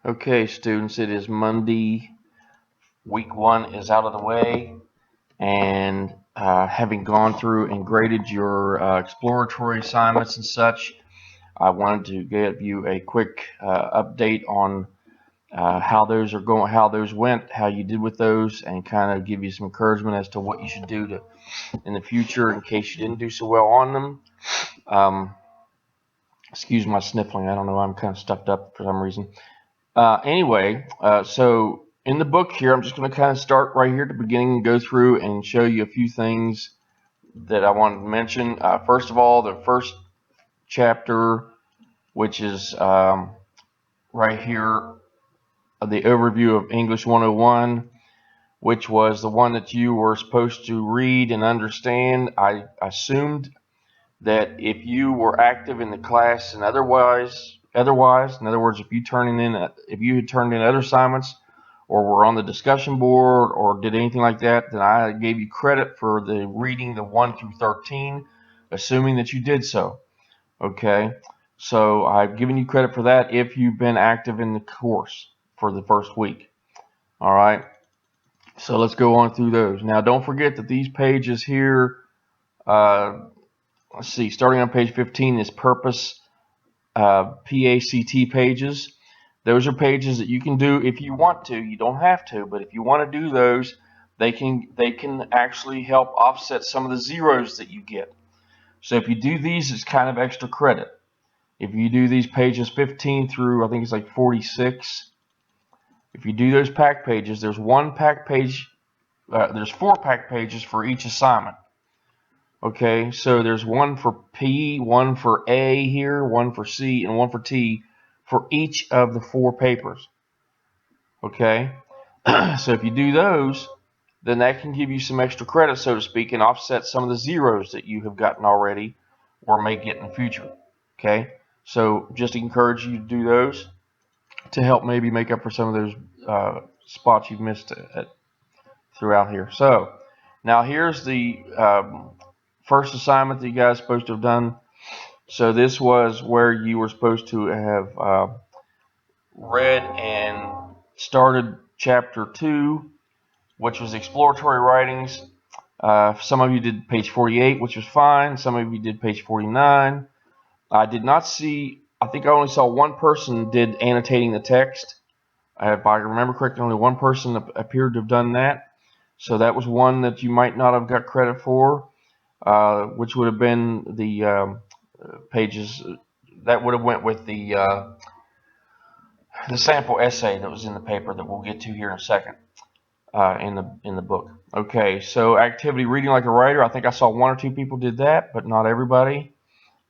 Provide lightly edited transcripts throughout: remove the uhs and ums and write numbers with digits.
Okay, students, it is Monday. Week one is out of the way, and having gone through and graded your exploratory assignments and such, I wanted to give you a quick update on how those are going, how those went, how you did with those, and kind of give you some encouragement as to what you should do in the future in case you didn't do so well on them. Um, Excuse my sniffling. I don't know. I'm kind of stuffed up for some reason. So in the book here, I'm just going to kind of start right here at the beginning and go through and show you a few things that I wanted to mention. First of all, the first chapter, which is right here, the overview of English 101, which was the one that you were supposed to read and understand. I assumed that if you were active in the class and otherwise, in other words, if you had turned in other assignments or were on the discussion board or did anything like that, then I gave you credit for the reading the 1 through 13, assuming that you did so. Okay, so I've given you credit for that if you've been active in the course for the first week. All right, so let's go on through those. Now, don't forget that these pages here, let's see, starting on page 15 is purpose PACT pages. Those are pages that you can do if you want to. You don't have to, but if you want to do those, they can actually help offset some of the zeros that you get. So if you do these, it's kind of extra credit. If you do these pages 15 through, I think it's like 46, if you do those pack pages, there's there's 4 pack pages for each assignment. Okay, so there's one for P, one for A here, one for C, and one for T for each of the 4 papers. Okay, so if you do those, then that can give you some extra credit, so to speak, and offset some of the zeros that you have gotten already or may get in the future. Okay, so just encourage you to do those to help maybe make up for some of those spots you've missed throughout here. So now here's the first assignment that you guys are supposed to have done. So this was where you were supposed to have read and started chapter 2, which was exploratory writings. Some of you did page 48, which was fine. Some of you did page 49. I did not see, I think I only saw one person did annotating the text. If I remember correctly, only one person appeared to have done that. So that was one that you might not have got credit for, which would have been the pages that would have went with the sample essay that was in the paper that we'll get to here in a second in the book. Okay, so activity reading like a writer. I think I saw 1 or 2 people did that, but not everybody.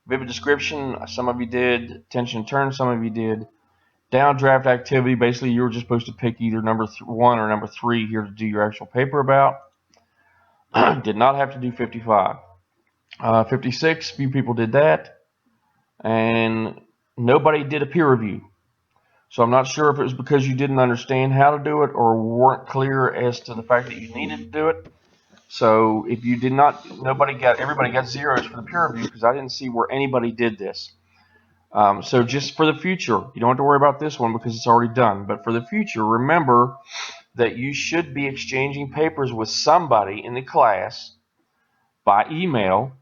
Vivid description. Some of you did attention turn. Some of you did downdraft activity. Basically, you were just supposed to pick either number 1 or number 3 here to do your actual paper about. Did not have to do 55. 56, few people did that, and nobody did a peer review. So I'm not sure if it was because you didn't understand how to do it or weren't clear as to the fact that you needed to do it. So if you did not, everybody got zeros for the peer review because I didn't see where anybody did this. So just for the future, you don't have to worry about this one because it's already done. But for the future, remember that you should be exchanging papers with somebody in the class by email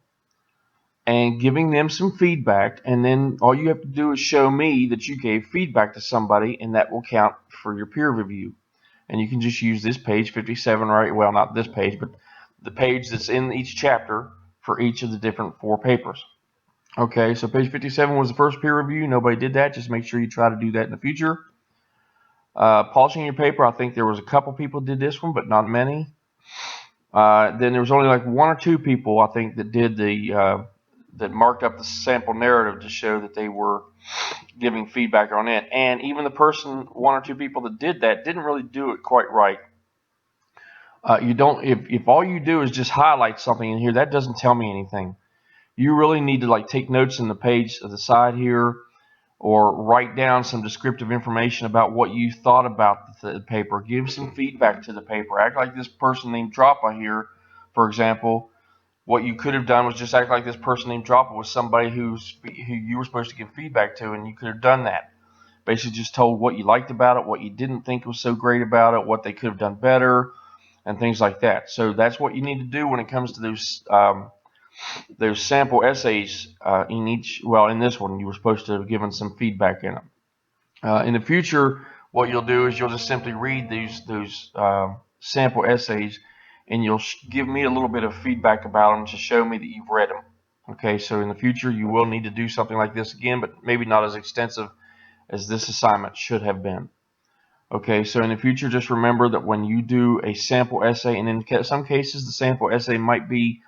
and giving them some feedback, and then all you have to do is show me that you gave feedback to somebody, and that will count for your peer review. And you can just use this page 57, right? Well, not this page, but the page that's in each chapter for each of the different 4 papers. Okay, so page 57 was the first peer review. Nobody did that. Just make sure you try to do that in the future. Polishing your paper, I think there was a couple people did this one, but not many. Then there was only like 1 or 2 people, I think, that did that marked up the sample narrative to show that they were giving feedback on it. And even the 1 or 2 people that did that didn't really do it quite right. You don't, if all you do is just highlight something in here, that doesn't tell me anything. You really need to like take notes in the page of the side here, or write down some descriptive information about what you thought about the paper. Give some feedback to the paper. Act like this person named Droppa here, for example. What you could have done was just act like this person named Droppa was somebody who you were supposed to give feedback to, and you could have done that. Basically just told what you liked about it, what you didn't think was so great about it, what they could have done better, and things like that. So that's what you need to do when it comes to those sample essays in this one, you were supposed to have given some feedback in them. In the future, what you'll do is you'll just simply read those sample essays, and you'll give me a little bit of feedback about them to show me that you've read them. Okay, so in the future, you will need to do something like this again, but maybe not as extensive as this assignment should have been. Okay, so in the future, just remember that when you do a sample essay, and in some cases, the sample essay might be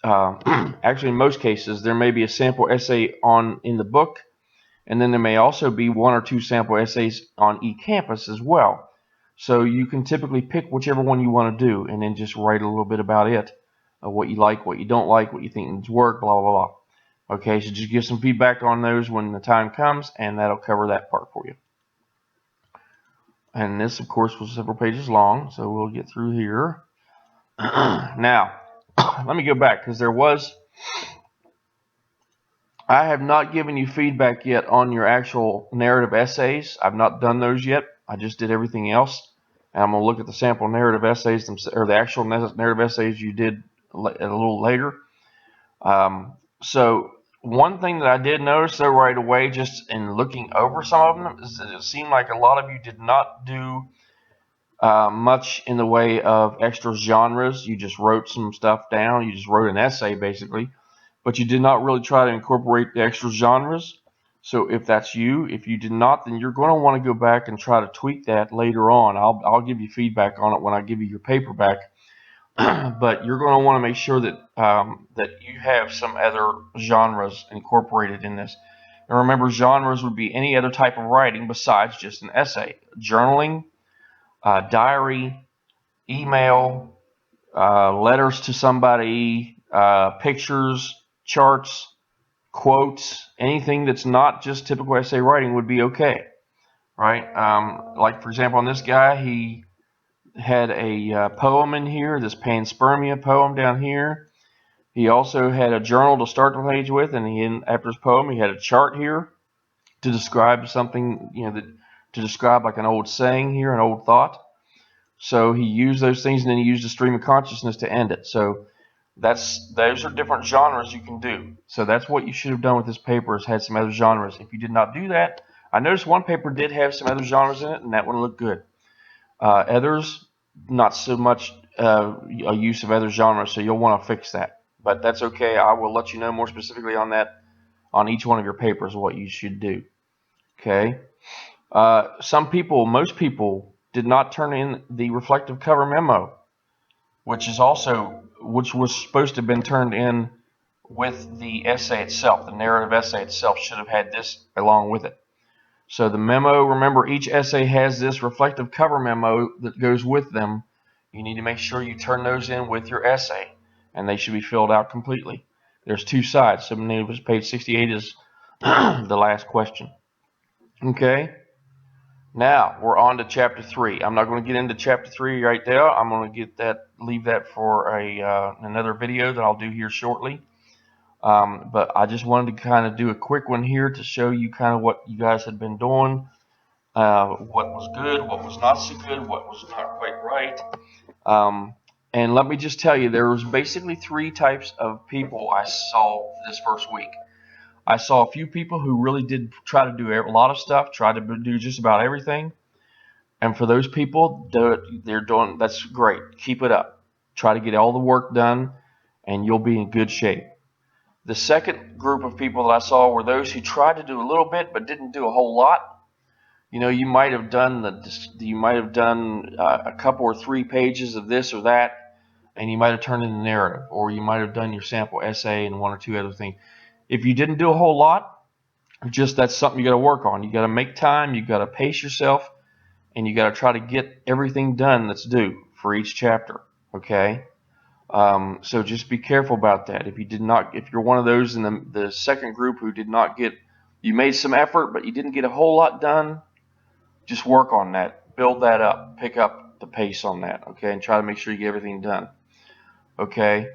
actually, in most cases, there may be a sample essay in the book, and then there may also be 1 or 2 sample essays on eCampus as well. So you can typically pick whichever one you want to do, and then just write a little bit about it, what you like, what you don't like, what you think needs work, blah, blah, blah. Okay, so just give some feedback on those when the time comes, and that'll cover that part for you. And this, of course, was several pages long, so we'll get through here. Now, let me go back, because I have not given you feedback yet on your actual narrative essays. I've not done those yet. I just did everything else. And I'm going to look at the sample narrative essays, or the actual narrative essays you did a little later. So one thing that I did notice, though, right away, just in looking over some of them, is that it seemed like a lot of you did not do much in the way of extra genres. You just wrote some stuff down. You just wrote an essay, basically. But you did not really try to incorporate the extra genres. So if that's you, if you did not, then you're going to want to go back and try to tweak that later on. I'll give you feedback on it when I give you your paper back. But you're going to want to make sure that that you have some other genres incorporated in this. And remember, genres would be any other type of writing besides just an essay. Journaling, diary, email, letters to somebody, pictures, charts, quotes, anything that's not just typical essay writing would be okay, right? Like, for example, on this guy, he had a poem in here, this panspermia poem down here. He also had a journal to start the page with, and after his poem, he had a chart here to describe something, to describe like an old saying here, an old thought. So he used those things, and then he used a stream of consciousness to end it. So those are different genres you can do. So that's what you should have done with this paper, is had some other genres. If you did not do that, I noticed one paper did have some other genres in it, and that one looked good. Others, not so much a use of other genres, so you'll want to fix that. But that's okay. I will let you know more specifically on that on each one of your papers, what you should do. Okay. Most people did not turn in the reflective cover memo, which was supposed to have been turned in with the essay itself. The narrative essay itself should have had this along with it. So the memo, remember, each essay has this reflective cover memo that goes with them. You need to make sure you turn those in with your essay, and they should be filled out completely. There's 2 sides, so page 68 is the last question. Okay. Now we're on to chapter 3. I'm not going to get into chapter 3 right now. I'm going to leave that for another video that I'll do here shortly. But I just wanted to kind of do a quick one here to show you kind of what you guys had been doing, what was good, what was not so good, what was not quite right. And let me just tell you, there was basically 3 types of people I saw this first week. I saw a few people who really did try to do a lot of stuff, tried to do just about everything. And for those people, that's great. Keep it up. Try to get all the work done, and you'll be in good shape. The second group of people that I saw were those who tried to do a little bit but didn't do a whole lot. You might have done a couple or 3 pages of this or that, and you might have turned in the narrative, or you might have done your sample essay and 1 or 2 other things. If you didn't do a whole lot, that's something you got to work on. You got to make time. You got to pace yourself, and you got to try to get everything done that's due for each chapter. Okay. So just be careful about that. If you're one of those in the second group who you made some effort, but you didn't get a whole lot done, just work on that. Build that up. Pick up the pace on that. Okay. And try to make sure you get everything done. Okay.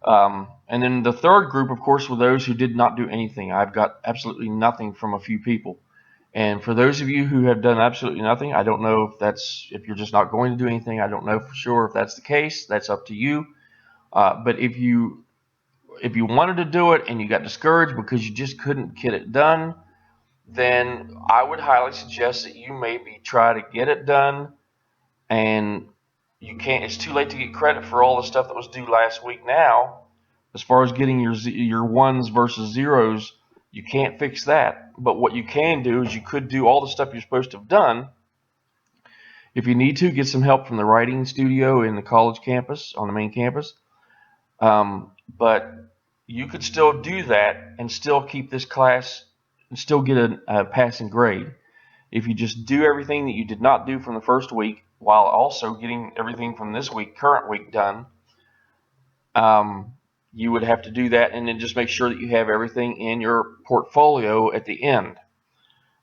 And then the third group, of course, were those who did not do anything. I've got absolutely nothing from a few people. And for those of you who have done absolutely nothing, I don't know if you're just not going to do anything. I don't know for sure if that's the case. That's up to you. But if you wanted to do it and you got discouraged because you just couldn't get it done, then I would highly suggest that you maybe try to get it done. And you can't. It's too late to get credit for all the stuff that was due last week now. As far as getting your ones versus zeros, you can't fix that. But what you can do is you could do all the stuff you're supposed to have done. If you need to, get some help from the writing studio in the college campus, on the main campus. But you could still do that and still keep this class and still get a passing grade. If you just do everything that you did not do from the first week while also getting everything from this week, current week, done, you would have to do that, and then just make sure that you have everything in your portfolio at the end.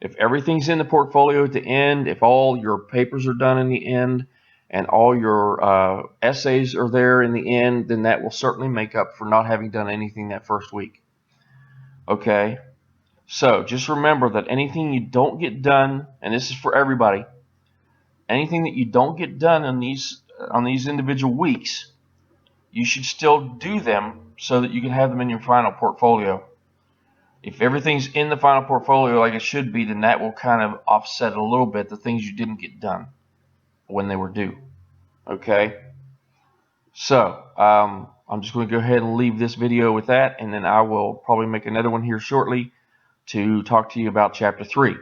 If everything's in the portfolio at the end, if all your papers are done in the end, and all your essays are there in the end, then that will certainly make up for not having done anything that first week. Okay? So just remember that anything you don't get done, and this is for everybody, anything that you don't get done on these individual weeks, you should still do them so that you can have them in your final portfolio. If everything's in the final portfolio like it should be, then that will kind of offset a little bit the things you didn't get done when they were due. Okay? So, I'm just going to go ahead and leave this video with that, and then I will probably make another one here shortly to talk to you about Chapter 3.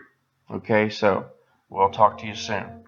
Okay, so we'll talk to you soon.